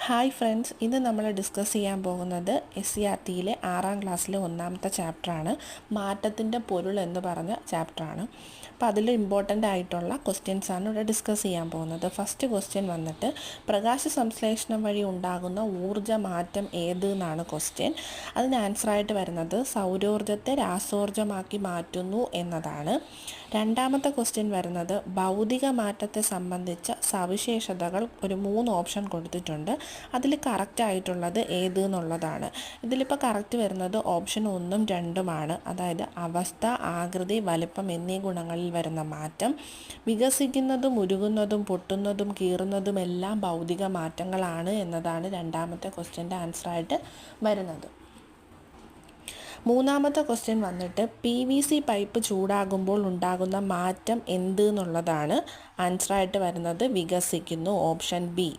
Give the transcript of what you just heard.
Hi friends, ഇന്ന് നമ്മൾ discuss ചെയ്യാൻ പോകുന്നത് SCERTയിലെ 6ാം ക്ലാസ്സിലെ 1ാമത്തെ ചാപ്റ്ററാണ്. മാറ്റത്തിൻ്റെ പൊരുൾ എന്ന് പറഞ്ഞ ചാപ്റ്ററാണ്. അപ്പോൾ അതിൽ ഇമ്പോർട്ടൻ്റ് ആയിട്ടുള്ള ക്വസ്റ്റ്യൻസാണ് ഇവിടെ ഡിസ്കസ് ചെയ്യാൻ പോകുന്നത്. ഫസ്റ്റ് ക്വസ്റ്റ്യൻ വന്നിട്ട് പ്രകാശ സംശ്ലേഷണം വഴി ഉണ്ടാകുന്ന ഊർജ്ജ മാറ്റം ഏത് എന്നാണ് ക്വസ്റ്റ്യൻ. അതിന് ആൻസറായിട്ട് വരുന്നത് സൗരോർജ്ജത്തെ രാസോർജ്ജമാക്കി മാറ്റുന്നു എന്നതാണ്. രണ്ടാമത്തെ ക്വസ്റ്റ്യൻ വരുന്നത് ഭൗതിക മാറ്റത്തെ സംബന്ധിച്ച സവിശേഷതകൾ ഒരു 3 ഓപ്ഷൻ കൊടുത്തിട്ടുണ്ട്. അതിൽ കറക്റ്റ് ആയിട്ടുള്ളത് ഏത് എന്നുള്ളതാണ്. ഇതിലിപ്പോൾ കറക്റ്റ് വരുന്നത് ഓപ്ഷൻ 1ഉം 2ഉമാണ്. അതായത് അവസ്ഥ, ആകൃതി, വലിപ്പം എന്നീ ഗുണങ്ങളിൽ വരുന്ന മാറ്റം. വികസിക്കുന്നതും ഉരുകുന്നതും പൊട്ടുന്നതും കീറുന്നതും എല്ലാം ഭൗതിക മാറ്റങ്ങളാണ് എന്നതാണ് രണ്ടാമത്തെ ക്വസ്റ്റ്യൻ്റെ ആൻസറായിട്ട് വരുന്നത്. മൂന്നാമത്തെ ക്വസ്റ്റ്യൻ വന്നിട്ട് PVC പൈപ്പ് ചൂടാകുമ്പോൾ ഉണ്ടാകുന്ന മാറ്റം എന്ത് എന്നുള്ളതാണ്. ആൻസറായിട്ട് വരുന്നത് വികസിക്കുന്നു, ഓപ്ഷൻ ബി.